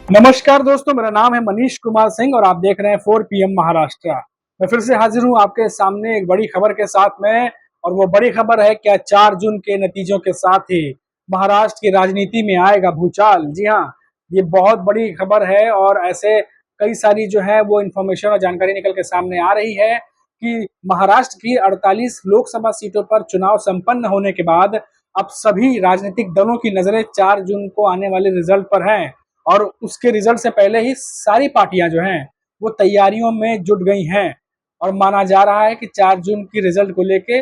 नमस्कार दोस्तों, मेरा नाम है मनीष कुमार सिंह और आप देख रहे हैं 4 PM महाराष्ट्र। मैं फिर से हाजिर हूं आपके सामने एक बड़ी खबर के साथ में। और वो बड़ी खबर है क्या 4 जून के नतीजों के साथ ही महाराष्ट्र की राजनीति में आएगा भूचाल। जी हाँ, ये बहुत बड़ी खबर है और ऐसे कई सारी जो है वो इंफॉर्मेशन और जानकारी निकल के सामने आ रही है कि महाराष्ट्र की 48 लोकसभा सीटों पर चुनाव संपन्न होने के बाद अब सभी राजनीतिक दलों की नजरें 4 जून को आने वाले रिजल्ट पर हैं। और उसके रिजल्ट से पहले ही सारी पार्टियां जो हैं वो तैयारियों में जुट गई हैं। और माना जा रहा है कि 4 जून की रिजल्ट को लेके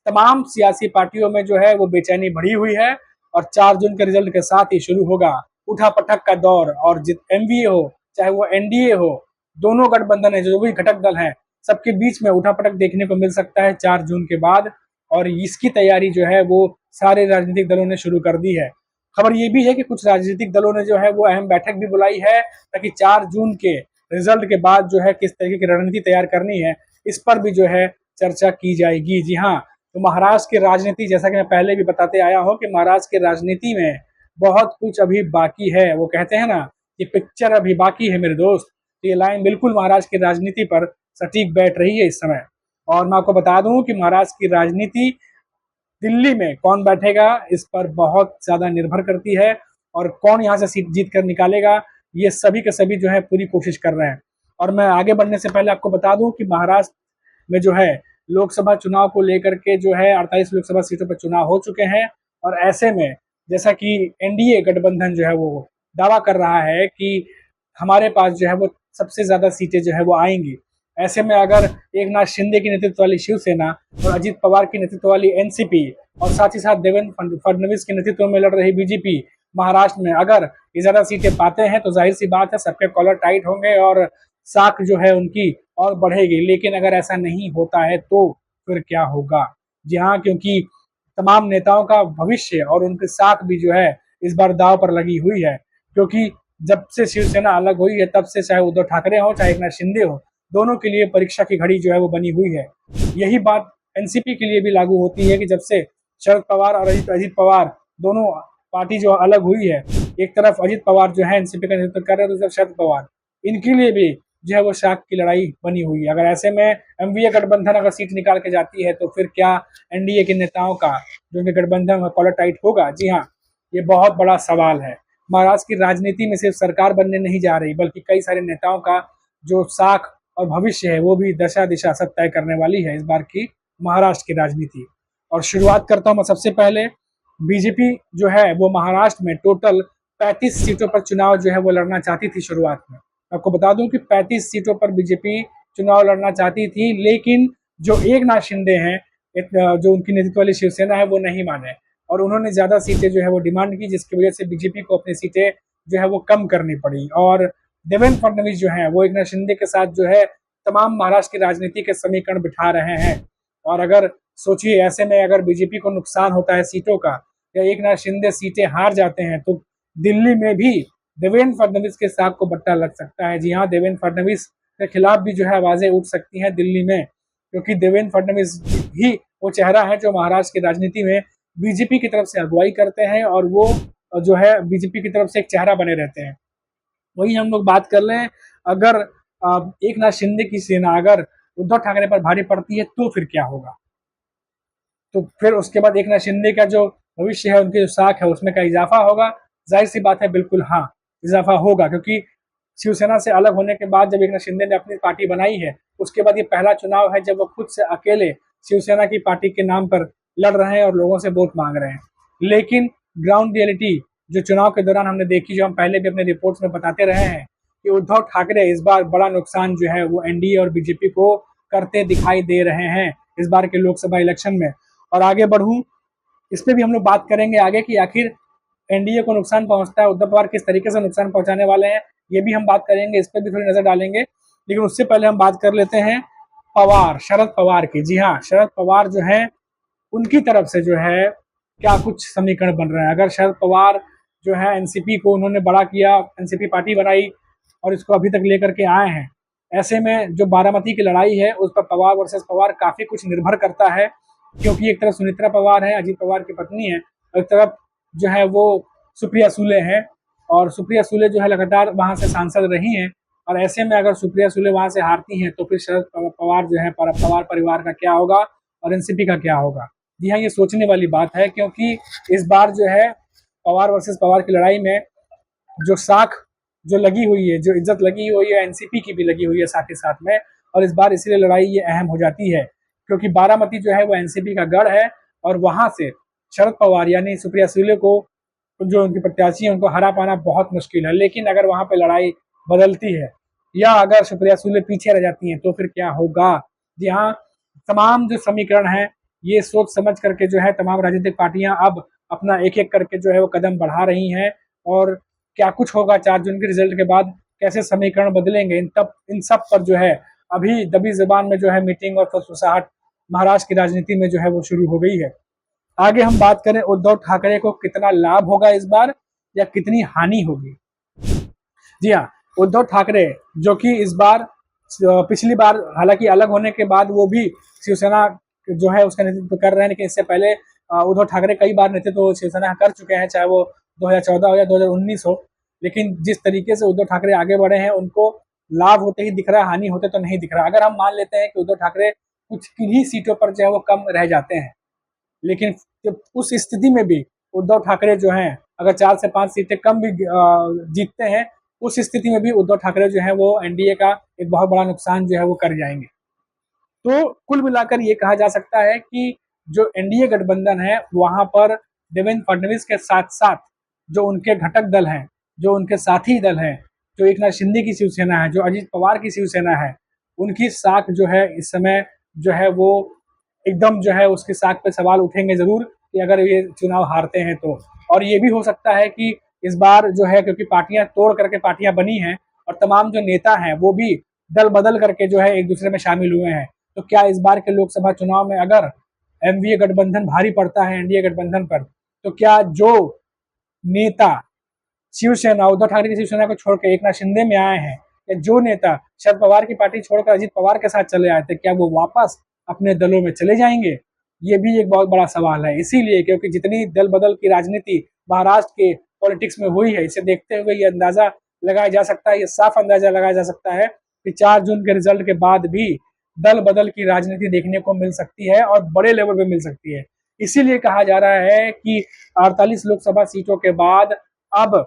तमाम सियासी पार्टियों में जो है वो बेचैनी बढ़ी हुई है। और 4 जून के रिजल्ट के साथ ही शुरू होगा उठापटक का दौर। और एमवीए हो चाहे वो एनडीए हो, दोनों गठबंधन है, जो भी घटक दल हैं, सबके बीच में उठापटक देखने को मिल सकता है 4 जून के बाद। और इसकी तैयारी जो है वो सारे राजनीतिक दलों ने शुरू कर दी है। खबर ये भी है कि कुछ राजनीतिक दलों ने जो है वो अहम बैठक भी बुलाई है ताकि 4 जून के रिजल्ट के बाद जो है किस तरीके की रणनीति तैयार करनी है, इस पर भी जो है चर्चा की जाएगी। जी हाँ, तो महाराष्ट्र की राजनीति, जैसा कि मैं पहले भी बताते आया हूँ कि महाराष्ट्र की राजनीति में बहुत कुछ अभी बाकी है। वो कहते हैं ना कि पिक्चर अभी बाकी है मेरे दोस्त। तो ये लाइन बिल्कुल महाराष्ट्र की राजनीति पर सटीक बैठ रही है इस समय। और मैं आपको बता दूं कि महाराष्ट्र की राजनीति दिल्ली में कौन बैठेगा इस पर बहुत ज्यादा निर्भर करती है। और कौन यहाँ से सीट जीत कर निकालेगा, ये सभी के सभी जो है पूरी कोशिश कर रहे हैं। और मैं आगे बढ़ने से पहले आपको बता दूं कि महाराष्ट्र में जो है लोकसभा चुनाव को लेकर के जो है 48 लोकसभा सीटों पर चुनाव हो चुके हैं। और ऐसे में जैसा कि एनडीए गठबंधन जो है वो दावा कर रहा है कि हमारे पास जो है वो सबसे ज्यादा सीटें जो है वो आएंगी। ऐसे में अगर एकनाथ शिंदे की नेतृत्व वाली शिवसेना और अजित पवार की नेतृत्व वाली एनसीपी और साथ ही साथ देवेंद्र फडणवीस के नेतृत्व में लड़ रही बीजेपी महाराष्ट्र में अगर ये ज्यादा सीटें पाते हैं तो जाहिर सी बात है सबके कॉलर टाइट होंगे और साख जो है उनकी और बढ़ेगी। लेकिन अगर ऐसा नहीं होता है तो फिर क्या होगा? जी हाँ, क्योंकि तमाम नेताओं का भविष्य और उनकी साख भी जो है इस बार दाव पर लगी हुई है। क्योंकि जब से शिवसेना अलग हुई है तब से चाहे उद्धव ठाकरे हो चाहे एकनाथ शिंदे हो, दोनों के लिए परीक्षा की घड़ी जो है वो बनी हुई है। यही बात एनसीपी के लिए भी लागू होती है कि जब से शरद पवार और अजित पवार दोनों पार्टी जो अलग हुई है, एक तरफ अजित पवार जो है एनसीपी का नेतृत्व कर रहे हैं, दूसरी तरफ शरद पवार, इनके लिए भी जो है वो शाख की लड़ाई बनी हुई है। अगर ऐसे में एमवीए गठबंधन अगर सीट निकाल के जाती है तो फिर क्या एनडीए के नेताओं का जो कि गठबंधन में कॉलर टाइट होगा? जी हाँ, ये बहुत बड़ा सवाल है। महाराष्ट्र की राजनीति में सिर्फ सरकार बनने नहीं जा रही बल्कि कई सारे नेताओं का जो साख और भविष्य है वो भी दशा दिशा सब तय करने वाली है इस बार की महाराष्ट्र की राजनीति। और शुरुआत करता हूं मैं सबसे पहले। बीजेपी जो है वो महाराष्ट्र में टोटल 35 सीटों पर चुनाव जो है वो लड़ना चाहती थी शुरुआत में। आपको बता दूं कि 35 सीटों पर बीजेपी चुनाव लड़ना चाहती थी, लेकिन जो एकनाथ शिंदे हैं, जो उनकी नेतृत्व वाली शिवसेना है, वो नहीं माने और उन्होंने ज्यादा सीटें जो है वो डिमांड की, जिसकी वजह से बीजेपी को अपनी सीटें जो है वो कम करनी पड़ी। और देवेंद्र फडणवीस जो है वो एकनाथ शिंदे के साथ जो है तमाम महाराष्ट्र की राजनीति के समीकरण बिठा रहे हैं। और अगर सोचिए ऐसे में अगर बीजेपी को नुकसान होता है सीटों का या एकनाथ शिंदे सीटें हार जाते हैं तो दिल्ली में भी देवेंद्र फडणवीस के साथ को बट्टा लग सकता है। जी हाँ, देवेंद्र फडणवीस के खिलाफ भी जो है आवाजें उठ सकती हैं दिल्ली में, क्योंकि देवेंद्र फडणवीस ही वो चेहरा है जो महाराष्ट्र की राजनीति में बीजेपी की तरफ से अगुवाई करते हैं और वो जो है बीजेपी की तरफ से एक चेहरा बने रहते हैं। वही हम लोग बात कर लें, अगर एकनाथ शिंदे की सेना अगर उद्धव ठाकरे पर भारी पड़ती है तो फिर क्या होगा? तो फिर उसके बाद एकनाथ शिंदे का जो भविष्य है, उनकी जो साख है, उसमें का इजाफा होगा? जाहिर सी बात है, बिल्कुल हाँ, इजाफा होगा। क्योंकि शिवसेना से अलग होने के बाद जब एकनाथ शिंदे ने अपनी पार्टी बनाई है, उसके बाद ये पहला चुनाव है जब वो खुद से अकेले शिवसेना की पार्टी के नाम पर लड़ रहे हैं और लोगों से वोट मांग रहे हैं। लेकिन ग्राउंड रियलिटी जो चुनाव के दौरान हमने देखी, जो हम पहले भी अपने रिपोर्ट्स में बताते रहे हैं, कि उद्धव ठाकरे इस बार बड़ा नुकसान जो है वो एनडीए और बीजेपी को करते दिखाई दे रहे हैं इस बार के लोकसभा इलेक्शन में। और आगे बढ़ूं, इस पे भी हम लोग बात करेंगे आगे कि आखिर एनडीए को नुकसान पहुंचता है, उद्धव पवार किस तरीके से नुकसान पहुंचाने वाले हैं, ये भी हम बात करेंगे, इस पर भी थोड़ी नजर डालेंगे। लेकिन उससे पहले हम बात कर लेते हैं पवार, शरद पवार की। जी हाँ, शरद पवार जो है उनकी तरफ से जो है क्या कुछ समीकरण बन रहे हैं। अगर शरद पवार जो है एनसीपी को उन्होंने बड़ा किया, एनसीपी पार्टी बनाई और इसको अभी तक लेकर के आए हैं, ऐसे में जो बारामती की लड़ाई है उस पर पवार वर्सेस पवार काफी कुछ निर्भर करता है। क्योंकि एक तरफ सुनित्रा पवार है, अजीत पवार की पत्नी है, और एक तरफ जो है वो सुप्रिया सुले हैं। और सुप्रिया सुले जो है लगातार वहाँ से सांसद रही हैं, और ऐसे में अगर सुप्रिया सुले वहाँ से हारती हैं तो फिर शरद पवार जो है पवार परिवार का क्या होगा और एनसीपी का क्या होगा। जी हाँ, ये सोचने वाली बात है, क्योंकि इस बार जो है पवार वर्सेस पवार की लड़ाई में जो साख जो लगी हुई है, जो इज्जत लगी हुई है, एनसीपी की भी लगी हुई है साथ ही साथ में। और इस बार इसीलिए लड़ाई ये अहम हो जाती है क्योंकि बारामती जो है वो एनसीपी का गढ़ है, और वहां से शरद पवार यानी सुप्रिया सुले को, जो उनकी प्रत्याशी है, उनको हरा पाना बहुत मुश्किल है। लेकिन अगर वहां पे लड़ाई बदलती है या अगर सुप्रिया सुले पीछे रह जाती हैं तो फिर क्या होगा। जी हाँ, तमाम जो समीकरण है ये सोच समझ करके जो है तमाम राजनीतिक पार्टियां अब अपना एक एक करके जो है वो कदम बढ़ा रही हैं, और क्या कुछ होगा 4 जून के रिजल्ट के बाद, कैसे समीकरण बदलेंगे, इन सब पर जो है अभी दबी जबान में जो है मीटिंग और फुसफुसाहट महाराष्ट्र की राजनीति में जो है वो शुरू हो गई है। आगे हम बात करें उद्धव ठाकरे को कितना लाभ होगा इस बार या कितनी हानि होगी। जी हाँ, उद्धव ठाकरे जो कि इस बार पिछली बार हालांकि अलग होने के बाद वो भी शिवसेना जो है उसका नेतृत्व कर रहे हैं, लेकिन इससे पहले उद्धव ठाकरे कई बार नेतृत्व शिवसेना कर चुके हैं, चाहे वो 2014 हो या 2019 हो। लेकिन जिस तरीके से उद्धव ठाकरे आगे बढ़े हैं उनको लाभ होते ही दिख रहा है, हानि होते तो नहीं दिख रहा। अगर हम मान लेते हैं कि उद्धव ठाकरे कुछ किन्हीं सीटों पर जो है वो कम रह जाते हैं, लेकिन उस स्थिति में भी उद्धव ठाकरे जो हैं अगर 4 से 5 सीटें कम भी जीतते हैं, उस स्थिति में भी उद्धव ठाकरे जो है वो एनडीए का एक बहुत बड़ा नुकसान जो है वो कर जाएंगे। तो कुल मिलाकर ये कहा जा सकता है कि जो एनडीए गठबंधन है वहां पर देवेंद्र फडणवीस के साथ साथ जो उनके घटक दल हैं, जो उनके साथी दल हैं, जो एकनाथ शिंदे की शिवसेना है, जो अजित पवार की शिवसेना है, उनकी साख जो है इस समय जो है वो एकदम जो है उसकी साख पे सवाल उठेंगे जरूर कि अगर ये चुनाव हारते हैं तो। और ये भी हो सकता है कि इस बार जो है क्योंकि पार्टियां तोड़ करके पार्टियां बनी हैं और तमाम जो नेता हैं वो भी दल बदल करके जो है एक दूसरे में शामिल हुए हैं, तो क्या इस बार के लोकसभा चुनाव में अगर एमवीए गठबंधन भारी पड़ता है एनडीए गठबंधन पर, तो क्या जो नेता शिवसेना उद्धव ठाकरे की शिवसेना को छोड़कर एकनाथ शिंदे में आए हैं, या जो नेता शरद पवार की पार्टी छोड़कर अजित पवार के साथ चले आए थे, क्या वो वापस अपने दलों में चले जाएंगे? ये भी एक बहुत बड़ा सवाल है। इसीलिए क्योंकि जितनी दल बदल की राजनीति महाराष्ट्र के पॉलिटिक्स में हुई है, इसे देखते हुए ये अंदाजा लगाया जा सकता है, ये साफ अंदाजा लगाया जा सकता है कि 4 जून के रिजल्ट के बाद भी दल बदल की राजनीति देखने को मिल सकती है और बड़े लेवल पे मिल सकती है। इसीलिए कहा जा रहा है कि 48 लोकसभा सीटों के बाद अब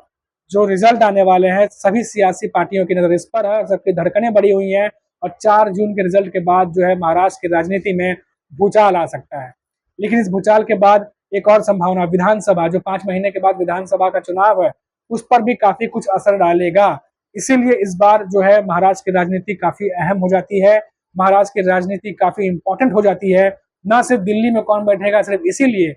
जो रिजल्ट आने वाले हैं सभी सियासी पार्टियों की नजर इस पर है, सबकी धड़कनें बढ़ी हुई हैं, और 4 जून के रिजल्ट के बाद जो है महाराष्ट्र की राजनीति में भूचाल आ सकता है। लेकिन इस भूचाल के बाद एक और संभावना, विधानसभा जो 5 महीने के बाद विधानसभा का चुनाव है उस पर भी काफी कुछ असर डालेगा। इसीलिए इस बार जो है महाराष्ट्र की राजनीति काफी अहम हो जाती है, महाराष्ट्र की राजनीति काफी इंपॉर्टेंट हो जाती है। न सिर्फ दिल्ली में कौन बैठेगा सिर्फ इसीलिए,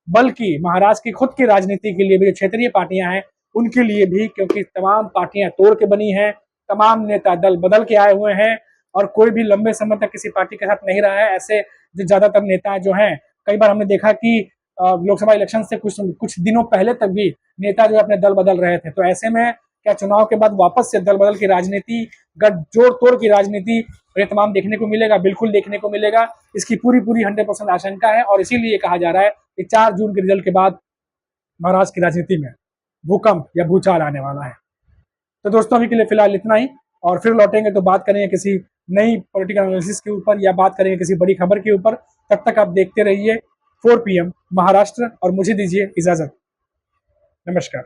बल्कि महाराष्ट्र की खुद की राजनीति के लिए भी जो क्षेत्रीय पार्टियां हैं उनके लिए भी, क्योंकि तमाम पार्टियां तोड़ के बनी हैं, तमाम नेता दल बदल के आए हुए हैं और कोई भी लंबे समय तक किसी पार्टी के साथ नहीं रहा है। ऐसे जो ज्यादातर नेता जो हैं, कई बार हमने देखा कि लोकसभा इलेक्शन से कुछ दिनों पहले तक भी नेता जो अपने दल बदल रहे थे। तो ऐसे में क्या चुनाव के बाद वापस से दल बदल की राजनीति, गठजोड़ तोड़ की राजनीति ये तमाम देखने को मिलेगा? बिल्कुल देखने को मिलेगा, इसकी पूरी 100% आशंका है। और इसीलिए कहा जा रहा है कि 4 जून के रिजल्ट के बाद महाराष्ट्र की राजनीति में भूकंप या भूचाल आने वाला है। तो दोस्तों अभी के लिए फिलहाल इतना ही, और फिर लौटेंगे तो बात करेंगे किसी नई पॉलिटिकल एनालिसिस के ऊपर या बात करेंगे किसी बड़ी खबर के ऊपर। तब तक आप देखते रहिए 4 PM महाराष्ट्र और मुझे दीजिए इजाजत। नमस्कार।